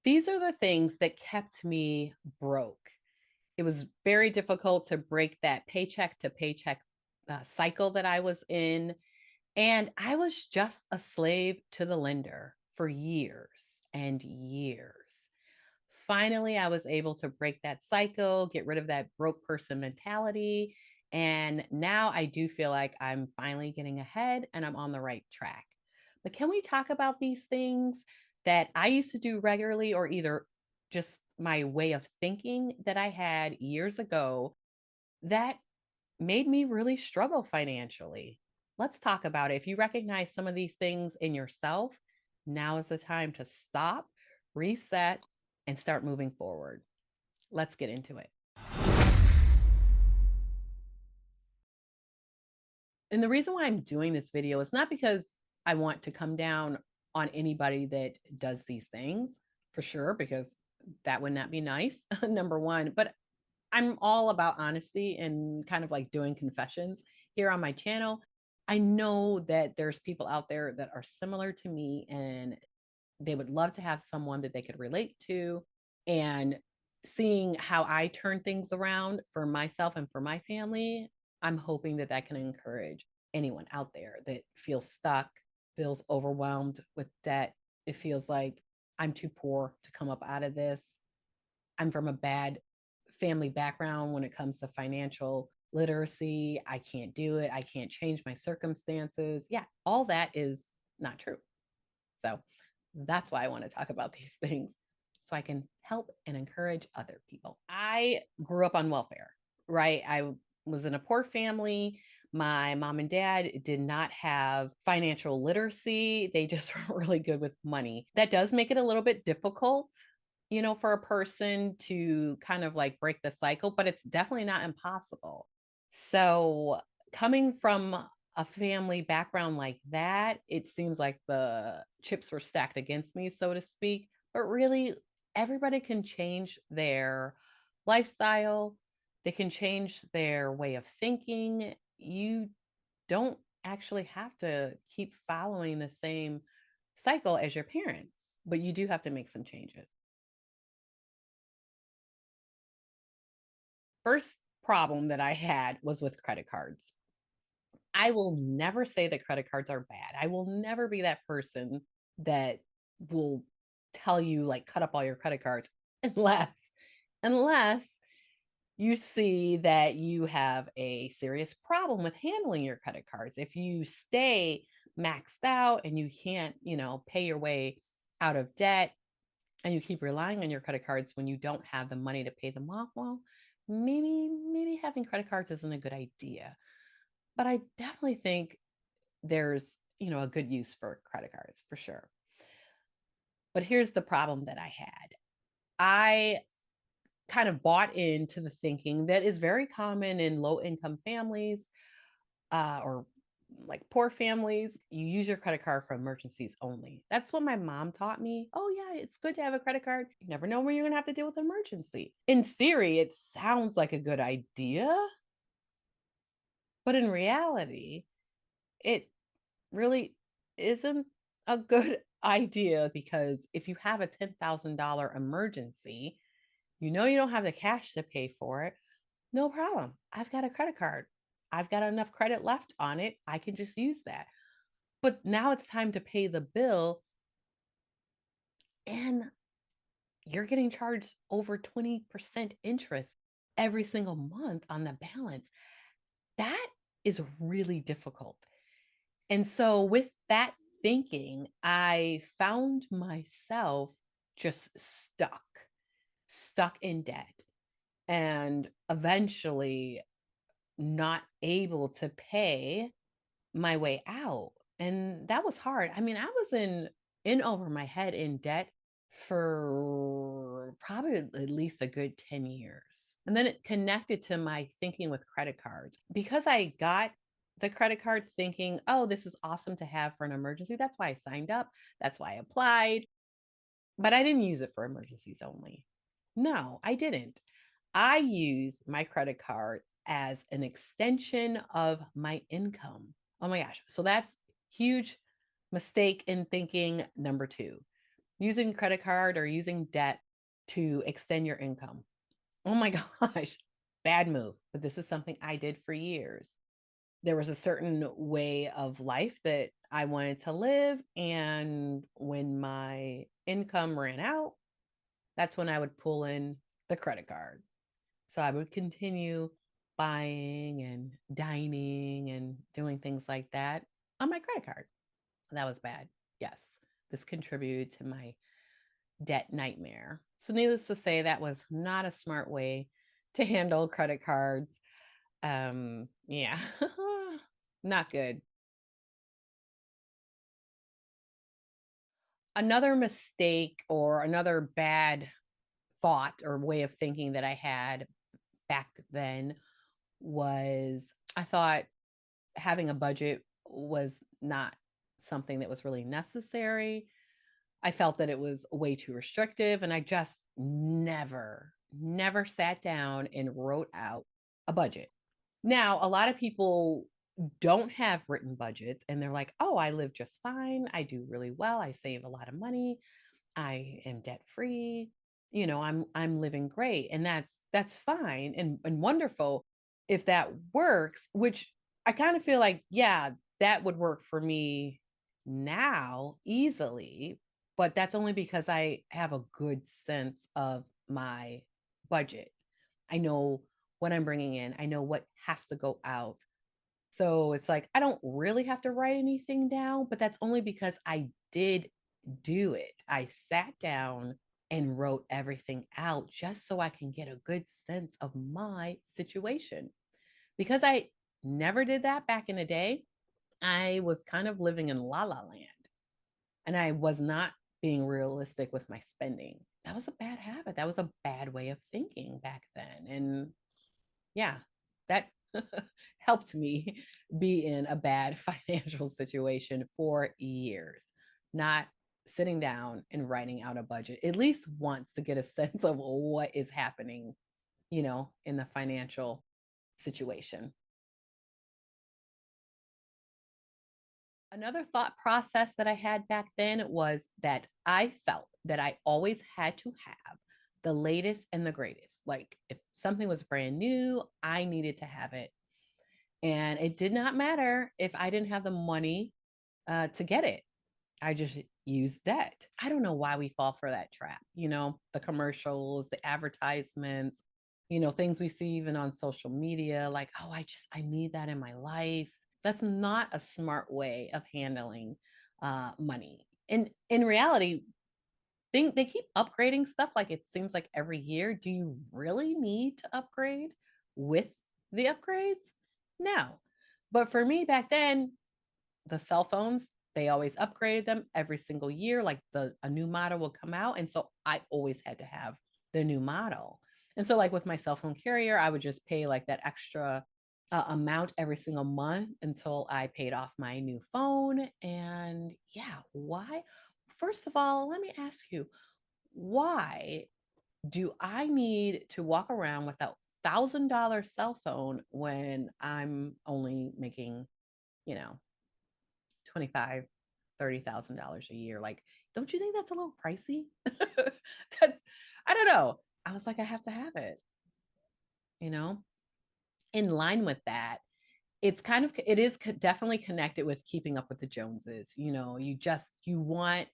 These are the things that kept me broke. It was very difficult to break that paycheck to paycheck cycle that I was in. And I was just a slave to the lender for years and years. Finally, I was able to break that cycle, get rid of that broke person mentality. And now I do feel like I'm finally getting ahead and I'm on the right track. But can we talk about these things that I used to do regularly, or either just my way of thinking that I had years ago that made me really struggle financially? Let's talk about it. If you recognize some of these things in yourself, now is the time to stop, reset, and start moving forward. Let's get into it. And the reason why I'm doing this video is not because I want to come down on anybody that does these things, for sure, because that would not be nice, number one. But I'm all about honesty and kind of like doing confessions here on my channel. I know that there's people out there that are similar to me and they would love to have someone that they could relate to. And seeing how I turn things around for myself and for my family, I'm hoping that that can encourage anyone out there that feels stuck, feels overwhelmed with debt. It feels like I'm too poor to come up out of this. I'm from a bad family background when it comes to financial literacy. I can't do it. I can't change my circumstances. Yeah, all that is not true. So that's why I want to talk about these things so I can help and encourage other people. I grew up on welfare, right? I was in a poor family. My mom and dad did not have financial literacy. They just were really good with money. That does make it a little bit difficult, for a person to kind of like break the cycle, but it's definitely not impossible. So, coming from a family background like that, it seems like the chips were stacked against me, so to speak. But really, everybody can change their lifestyle, they can change their way of thinking. You don't actually have to keep following the same cycle as your parents, but you do have to make some changes. First problem that I had was with credit cards. I will never say that credit cards are bad. I will never be that person that will tell you like cut up all your credit cards unless you see that you have a serious problem with handling your credit cards. If you stay maxed out and you can't, pay your way out of debt and you keep relying on your credit cards when you don't have the money to pay them off, well, maybe having credit cards isn't a good idea. But I definitely think there's, a good use for credit cards for sure. But here's the problem that I had. I kind of bought into the thinking that is very common in low income families, or like poor families. You use your credit card for emergencies only. That's what my mom taught me. Oh, yeah, it's good to have a credit card. You never know when you're going to have to deal with an emergency. In theory, it sounds like a good idea, but in reality, it really isn't a good idea, because if you have a $10,000 emergency, you don't have the cash to pay for it. No problem. I've got a credit card. I've got enough credit left on it. I can just use that. But now it's time to pay the bill, and you're getting charged over 20% interest every single month on the balance. That is really difficult. And so, with that thinking, I found myself just stuck in debt, and eventually not able to pay my way out. And that was hard. I mean, I was in over my head in debt for probably at least a good 10 years. And then it connected to my thinking with credit cards. Because I got the credit card thinking, oh, this is awesome to have for an emergency. That's why I signed up. That's why I applied. But I didn't use it for emergencies only. No, I didn't. I use my credit card as an extension of my income. Oh my gosh. So that's huge mistake in thinking number two. Using credit card or using debt to extend your income. Oh my gosh, bad move. But this is something I did for years. There was a certain way of life that I wanted to live. And when my income ran out, that's when I would pull in the credit card. So I would continue buying and dining and doing things like that on my credit card. That was bad. Yes, this contributed to my debt nightmare. So, needless to say, that was not a smart way to handle credit cards. Yeah, not good. Another mistake or another bad thought or way of thinking that I had back then was I thought having a budget was not something that was really necessary. I felt that it was way too restrictive, and I just never sat down and wrote out a budget. Now, a lot of people don't have written budgets and they're like, "Oh, I live just fine. I do really well. I save a lot of money. I am debt free. I'm living great." And that's fine and wonderful if that works, which I kind of feel like, yeah, that would work for me now easily, but that's only because I have a good sense of my budget. I know what I'm bringing in. I know what has to go out. So it's like I don't really have to write anything down, but that's only because I did do it. I sat down and wrote everything out just so I can get a good sense of my situation. Because I never did that back in the day, I was kind of living in la la land and I was not being realistic with my spending. That was a bad habit. That was a bad way of thinking back then. And yeah, that helped me be in a bad financial situation for years, not sitting down and writing out a budget at least once to get a sense of what is happening, in the financial situation. Another thought process that I had back then was that I felt that I always had to have the latest and the greatest. Like if something was brand new, I needed to have it. And it did not matter if I didn't have the money to get it. I just used debt. I don't know why we fall for that trap. The commercials, the advertisements, things we see even on social media, like, oh, I need that in my life. That's not a smart way of handling money. And in reality, think they keep upgrading stuff like it seems like every year. Do you really need to upgrade with the upgrades? No. But for me back then, the cell phones, they always upgraded them every single year. Like a new model will come out. And so I always had to have the new model. And so, like with my cell phone carrier, I would just pay like that extra amount every single month until I paid off my new phone. And yeah, why? First of all, let me ask you, why do I need to walk around with a $1,000 cell phone when I'm only making, you know, 25, $30,000 a year? Like, don't you think that's a little pricey? That's, I don't know. I was like, I have to have it, you know, in line with that. It is definitely connected with keeping up with the Joneses. You want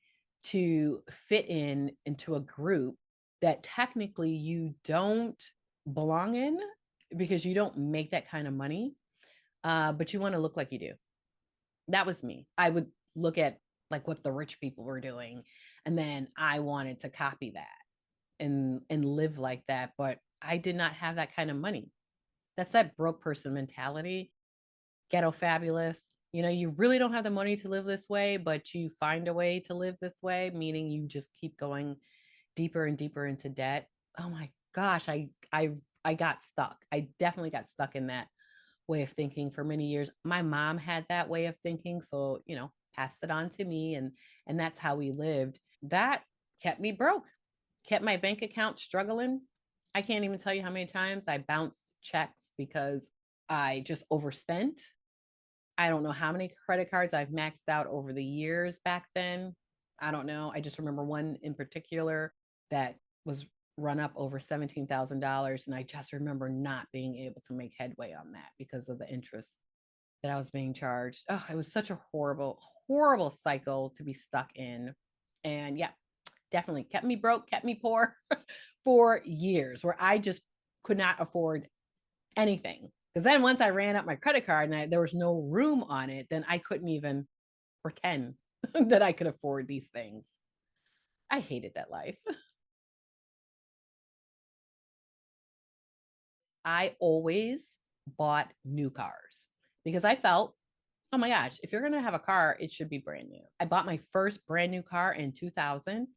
to fit into a group that technically you don't belong in because you don't make that kind of money, but you want to look like you do. That was me. I would look at like what the rich people were doing, and then I wanted to copy that and live like that, but I did not have that kind of money. That's that broke person mentality. Ghetto fabulous. You really don't have the money to live this way, but you find a way to live this way, meaning you just keep going deeper and deeper into debt. Oh my gosh, I got stuck. I definitely got stuck in that way of thinking for many years. My mom had that way of thinking, so, passed it on to me, and that's how we lived. That kept me broke. Kept my bank account struggling. I can't even tell you how many times I bounced checks because I just overspent. I don't know how many credit cards I've maxed out over the years back then. I don't know. I just remember one in particular that was run up over $17,000. And I just remember not being able to make headway on that because of the interest that I was being charged. Oh, it was such a horrible, horrible cycle to be stuck in. And yeah, definitely kept me broke, kept me poor for years where I just could not afford anything. Because then once I ran up my credit card and there was no room on it, then I couldn't even pretend that I could afford these things. I hated that life. I always bought new cars because I felt, oh my gosh, if you're going to have a car, it should be brand new. I bought my first brand new car in 2000.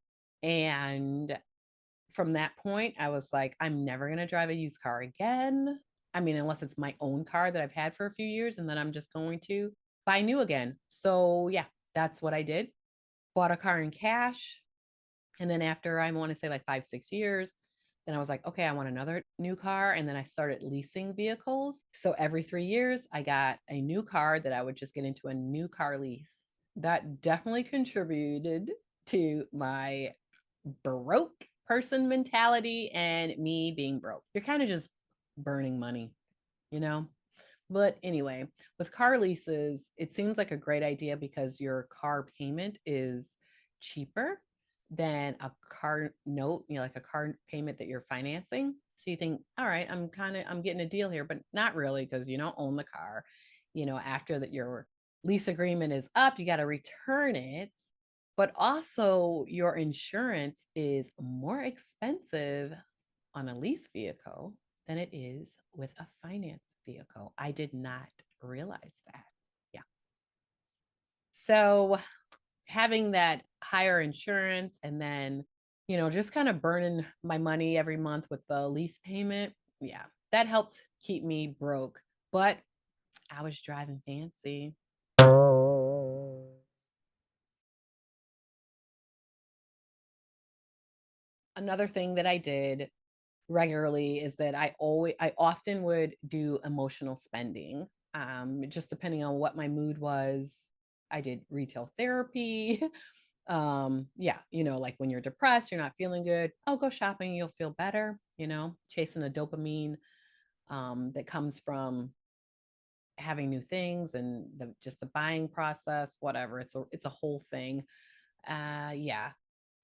And from that point, I was like, I'm never going to drive a used car again. I mean, unless it's my own car that I've had for a few years, and then I'm just going to buy new again. So, yeah, that's what I did. Bought a car in cash. And then after I want to say like 5, 6 years, then I was like, okay, I want another new car. And then I started leasing vehicles. So every 3 years, I got a new car that I would just get into a new car lease. That definitely contributed to my broke person mentality and me being broke. You're kind of just burning money, you know? But anyway, with car leases, it seems like a great idea because your car payment is cheaper than a car note, like a car payment that you're financing. So you think, all right, I'm getting a deal here, but not really because you don't own the car. After that your lease agreement is up, you got to return it. But also your insurance is more expensive on a lease vehicle than it is with a finance vehicle. I did not realize that. Yeah. So having that higher insurance and then, just kind of burning my money every month with the lease payment. Yeah. That helped keep me broke. But I was driving fancy. Another thing that I did regularly is that I often would do emotional spending. Just depending on what my mood was. I did retail therapy. Yeah, like when you're depressed, you're not feeling good, oh, go shopping, you'll feel better, chasing a dopamine that comes from having new things and just the buying process, whatever. It's a whole thing. Yeah,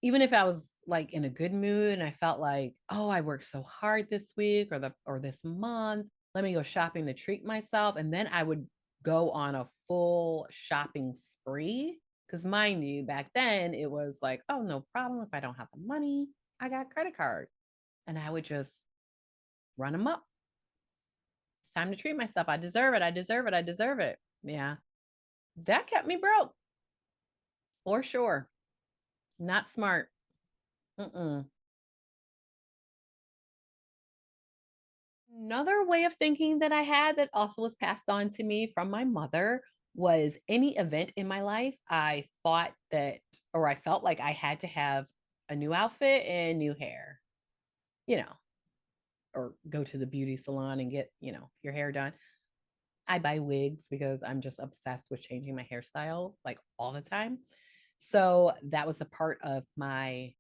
even if I was like in a good mood and I felt like, oh, I worked so hard this week or this month, let me go shopping to treat myself. And then I would go on a full shopping spree. Because mind you, back then it was like, oh, no problem. If I don't have the money, I got credit card. And I would just run them up. It's time to treat myself. I deserve it. I deserve it. I deserve it. Yeah. That kept me broke for sure. Not smart. Mm-mm. Another way of thinking that I had that also was passed on to me from my mother was any event in my life, I thought that, or I felt like I had to have a new outfit and new hair, you know, or go to the beauty salon and get, your hair done. I buy wigs because I'm just obsessed with changing my hairstyle like all the time. So that was a part of my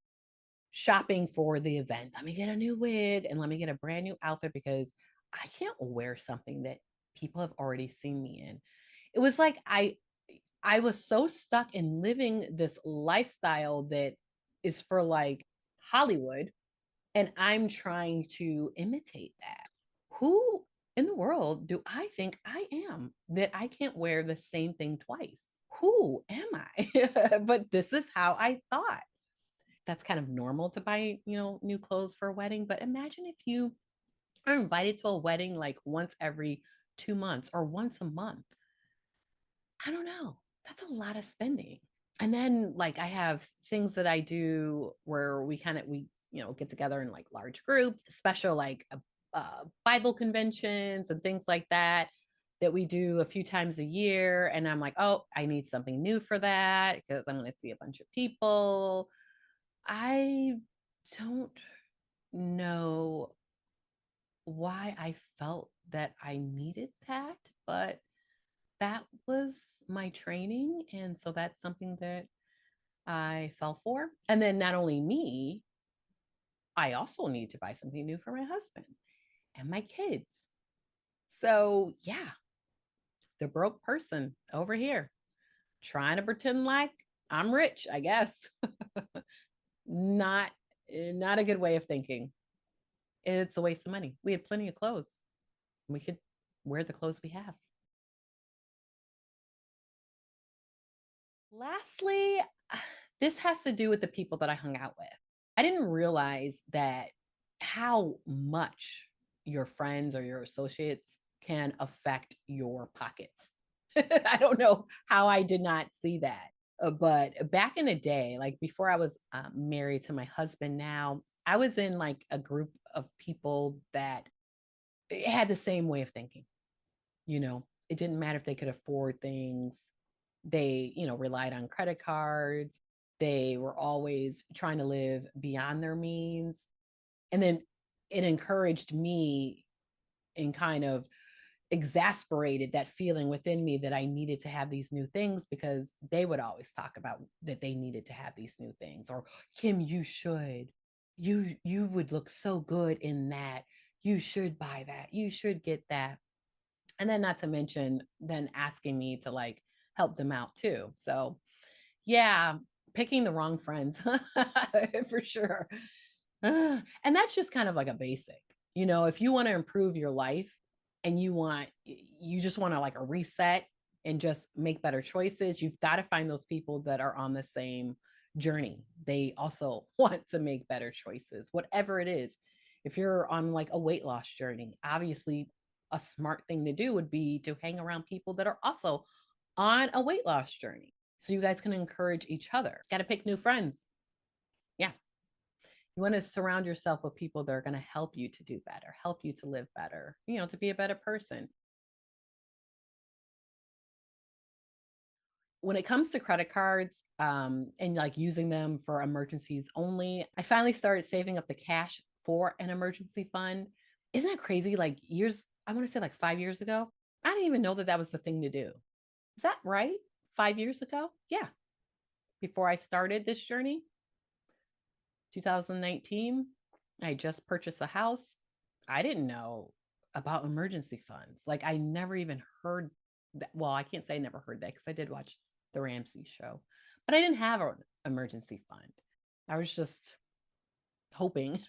shopping for the event. Let me get a new wig and let me get a brand new outfit because I can't wear something that people have already seen me in. It was like I was so stuck in living this lifestyle that is for like Hollywood and I'm trying to imitate that. Who in the world do I think I am that I can't wear the same thing twice? Who am I? But this is how I thought. That's kind of normal to buy, new clothes for a wedding. But imagine if you are invited to a wedding like once every 2 months or once a month. I don't know. That's a lot of spending. And then like I have things that I do where we get together in like large groups, special like Bible conventions and things like that that we do a few times a year. And I'm like, oh, I need something new for that because I'm going to see a bunch of people. I don't know why I felt that I needed that, but that was my training. And so that's something that I fell for. And then not only me, I also need to buy something new for my husband and my kids. So, yeah, the broke person over here trying to pretend like I'm rich, I guess. Not not a good way of thinking. It's a waste of money. We had plenty of clothes. We could wear the clothes we have. Lastly, this has to do with the people that I hung out with. I didn't realize that how much your friends or your associates can affect your pockets. I don't know how I did not see that. But back in the day, like before I was married to my husband now, I was in like a group of people that had the same way of thinking. It didn't matter if they could afford things. They, relied on credit cards. They were always trying to live beyond their means. And then it encouraged me and kind of exasperated that feeling within me that I needed to have these new things because they would always talk about that they needed to have these new things, or Kim, you should. You would look so good in that. You should buy that. You should get that. And then not to mention then asking me to like help them out too. So, yeah, picking the wrong friends for sure. And that's just kind of like a basic. If you want to improve your life and you just want to like a reset and just make better choices, you've got to find those people that are on the same journey. They also want to make better choices, whatever it is. If you're on like a weight loss journey, obviously a smart thing to do would be to hang around people that are also on a weight loss journey so you guys can encourage each other. Got to pick new friends. Yeah. You want to surround yourself with people that are going to help you to do better, help you to live better, to be a better person. When it comes to credit cards and like using them for emergencies only, I finally started saving up the cash for an emergency fund. Isn't that crazy? Like I want to say like 5 years ago, I didn't even know that that was the thing to do. Is that right? 5 years ago? Yeah. Before I started this journey, 2019, I just purchased a house. I didn't know about emergency funds. Like I never even heard that. Well, I can't say I never heard that because I did watch the Ramsey show, but I didn't have an emergency fund. I was just hoping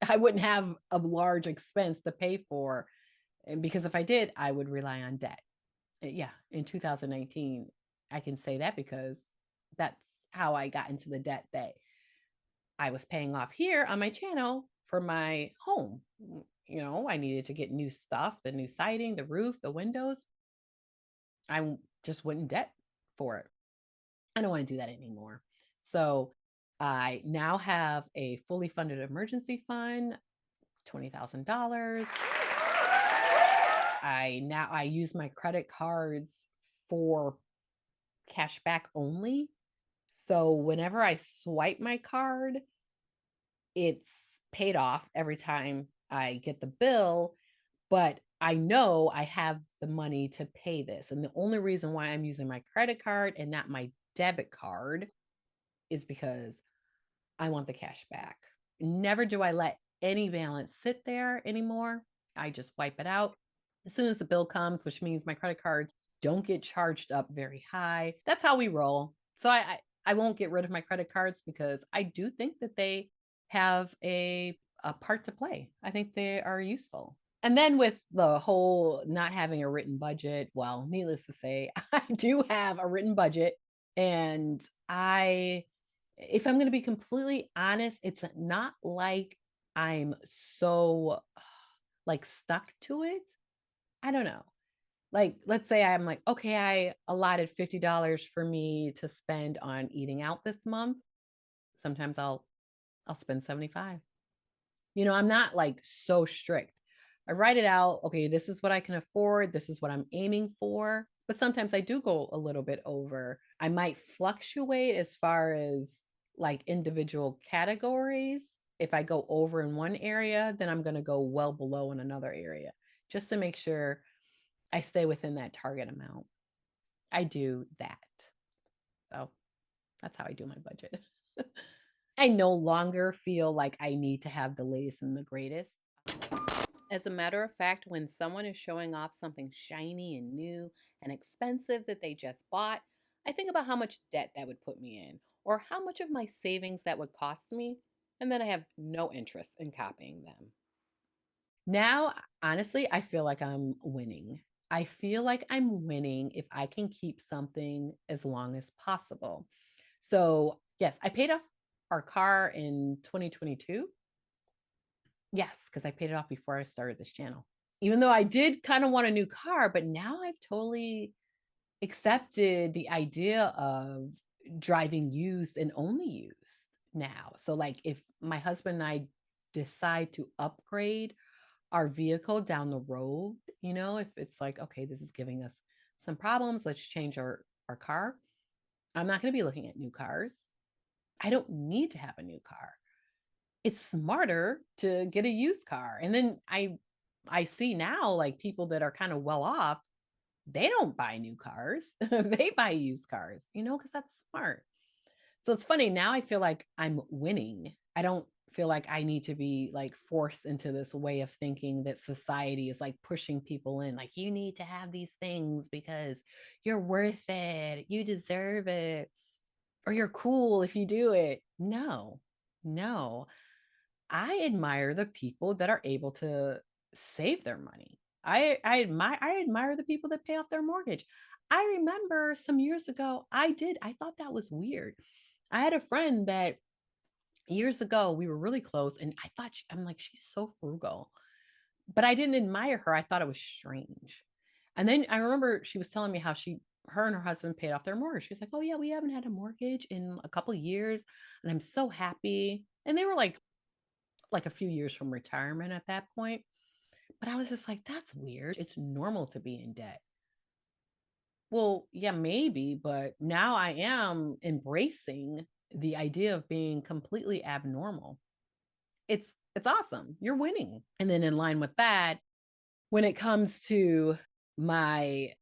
I wouldn't have a large expense to pay for. And because if I did, I would rely on debt. Yeah, in 2019, I can say that because that's how I got into the debt that I was paying off here on my channel for my home. I needed to get new stuff, the new siding, the roof, the windows. Just went in debt for it. I don't want to do that anymore. So I now have a fully funded emergency fund, $20,000. I use my credit cards for cash back only. So whenever I swipe my card, it's paid off every time I get the bill, but I know I have the money to pay this. And the only reason why I'm using my credit card and not my debit card is because I want the cash back. Never do I let any balance sit there anymore. I just wipe it out as soon as the bill comes, which means my credit cards don't get charged up very high. That's how we roll. So I won't get rid of my credit cards because I do think that they have a part to play. I think they are useful. And then with the whole not having a written budget, well, needless to say, I do have a written budget. And if I'm going to be completely honest, it's not like I'm so like stuck to it. I don't know. Like, let's say I'm like, okay, I allotted $50 for me to spend on eating out this month. Sometimes I'll spend 75. I'm not like so strict. I write it out. Okay, this is what I can afford. This is what I'm aiming for. But sometimes I do go a little bit over. I might fluctuate as far as like individual categories. If I go over in one area, then I'm going to go well below in another area just to make sure I stay within that target amount. I do that. So That's how I do my budget. I no longer feel like I need to have the latest and the greatest. As a matter of fact, when someone is showing off something shiny and new and expensive that they just bought, I think about how much debt that would put me in or how much of my savings that would cost me, and then I have no interest in copying them. Now, honestly, I feel like I'm winning. I feel like I'm winning if I can keep something as long as possible. So, yes, I paid off our car in 2022. Yes, because I paid it off before I started this channel. Even though I did kind of want a new car, but now I've totally accepted the idea of driving used and only used now. So, like, if my husband and I decide to upgrade our vehicle down the road, if it's like, okay, this is giving us some problems, let's change our car. I'm not going to be looking at new cars. I don't need to have a new car. It's smarter to get a used car. And then I see now like people that are kind of well off, they don't buy new cars. They buy used cars, because that's smart. So it's funny. Now I feel like I'm winning. I don't feel like I need to be like forced into this way of thinking that society is like pushing people in. Like, you need to have these things because you're worth it. You deserve it. Or you're cool if you do it. No, no. I admire the people that are able to save their money. I admire the people that pay off their mortgage. I remember some years ago, I thought that was weird. I had a friend that years ago we were really close, and I'm like, she's so frugal. But I didn't admire her. I thought it was strange. And then I remember she was telling me how her and her husband paid off their mortgage. She's like, "Oh yeah, we haven't had a mortgage in a couple years, and I'm so happy." And they were like a few years from retirement at that point. But I was just like, that's weird. It's normal to be in debt. Well, yeah, maybe, but now I am embracing the idea of being completely abnormal. It's awesome. You're winning. And then in line with that, when it comes to my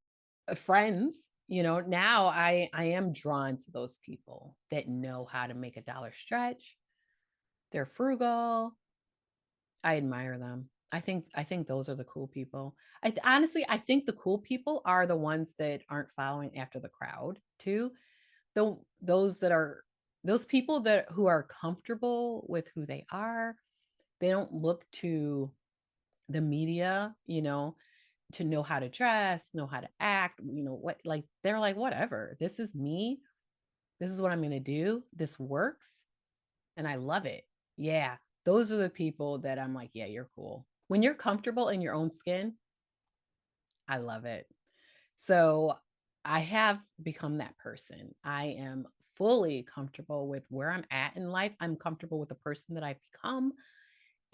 friends, now I am drawn to those people that know how to make a dollar stretch. They're frugal. I admire them. I think those are the cool people. Honestly, I think the cool people are the ones that aren't following after the crowd too. Those that are those people that who are comfortable with who they are. They don't look to the media, to know how to dress, know how to act, what, like they're like, whatever. This is me. This is what I'm going to do. This works and I love it. Yeah, those are the people that I'm like, yeah, you're cool. When you're comfortable in your own skin, I love it. So I have become that person. I am fully comfortable with where I'm at in life. I'm comfortable with the person that I've become.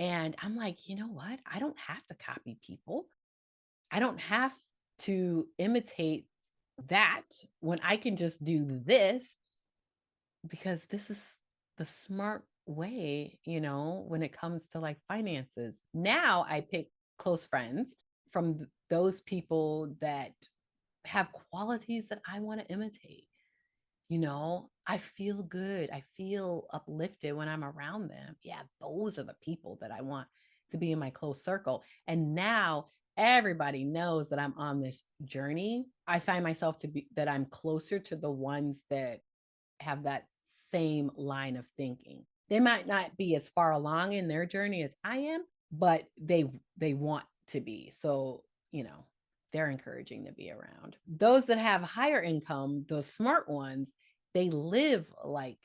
And I'm like, you know what? I don't have to copy people. I don't have to imitate that when I can just do this because this is the smart way, when it comes to like finances. Now I pick close friends from those people that have qualities that I want to imitate. I feel good. I feel uplifted when I'm around them. Yeah, those are the people that I want to be in my close circle. And now everybody knows that I'm on this journey. I find myself to be that I'm closer to the ones that have that same line of thinking. They might not be as far along in their journey as I am, but they want to be. So, they're encouraging to be around. Those that have higher income, those smart ones, they live like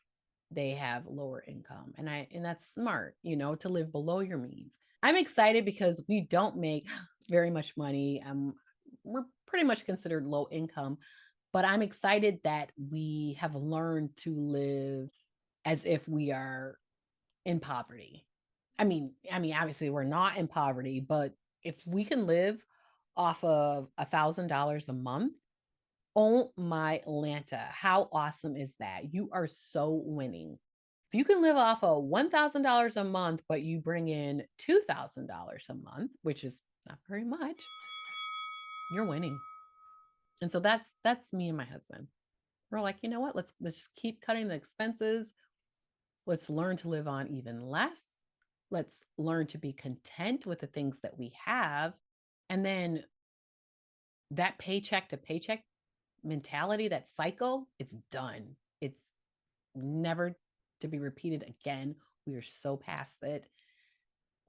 they have lower income. And that's smart, to live below your means. I'm excited because we don't make very much money. We're pretty much considered low income, but I'm excited that we have learned to live as if we are in poverty. I mean, obviously we're not in poverty, but if we can live off of $1,000 a month, oh my Lanta, how awesome is that? You are so winning. If you can live off of $1,000 a month, but you bring in $2,000 a month, which is not very much, you're winning. And so that's me and my husband. We're like, you know what? Let's just keep cutting the expenses. Let's learn to live on even less. Let's learn to be content with the things that we have. And then that paycheck to paycheck mentality, that cycle, it's done. It's never to be repeated again. We are so past it.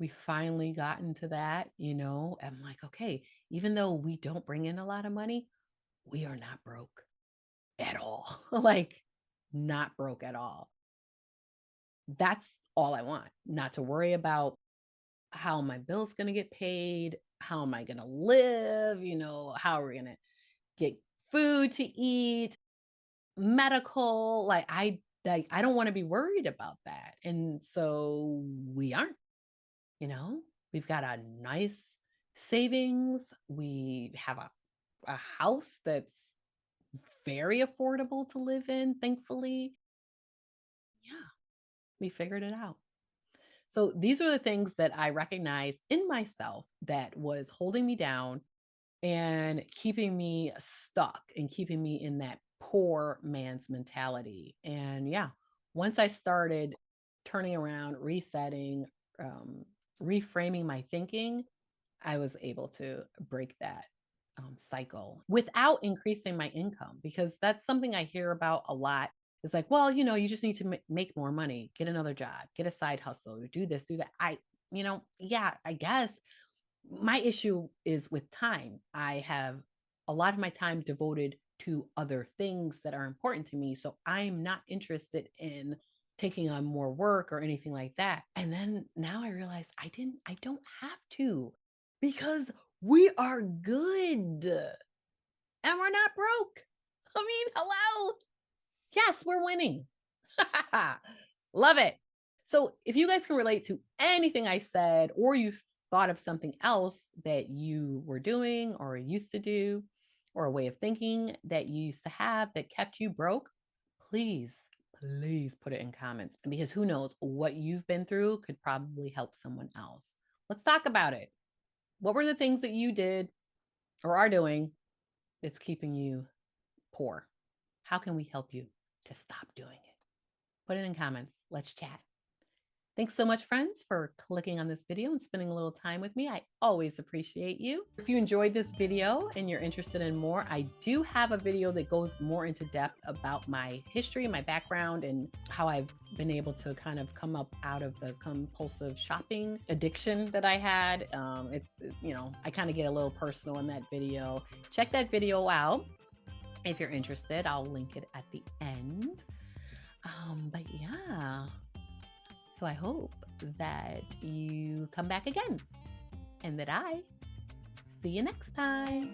We finally got into that, I'm like, okay, even though we don't bring in a lot of money, we are not broke at all. Like, not broke at all. That's all I want, not to worry about how my bill's going to get paid, how am I going to live, how are we going to get food to eat, medical, I don't want to be worried about that. And so we aren't, you know. We've got a nice savings. We have a house that's very affordable to live in, thankfully. Yeah, we figured it out. So these are the things that I recognize in myself that was holding me down and keeping me stuck and keeping me in that poor man's mentality. And yeah, once I started turning around, resetting, reframing my thinking, I was able to break that cycle without increasing my income, because that's something I hear about a lot. It's like, well, you just need to make more money, get another job, get a side hustle, or do this, do that. Yeah, I guess my issue is with time. I have a lot of my time devoted to other things that are important to me. So I'm not interested in taking on more work or anything like that. And then now I realize I don't have to, because we are good and we're not broke. I mean, hello. Yes, we're winning. Love it. So if you guys can relate to anything I said, or you thought of something else that you were doing or used to do, or a way of thinking that you used to have that kept you broke, please, please put it in comments. Because who knows, what you've been through could probably help someone else. Let's talk about it. What were the things that you did or are doing that's keeping you poor? How can we help you to stop doing it? Put it in comments. Let's chat. Thanks so much, friends, for clicking on this video and spending a little time with me. I always appreciate you. If you enjoyed this video and you're interested in more, I do have a video that goes more into depth about my history, my background, and how I've been able to kind of come up out of the compulsive shopping addiction that I had. I kind of get a little personal in that video. Check that video out if you're interested. I'll link it at the end. But yeah. So I hope that you come back again and that I see you next time.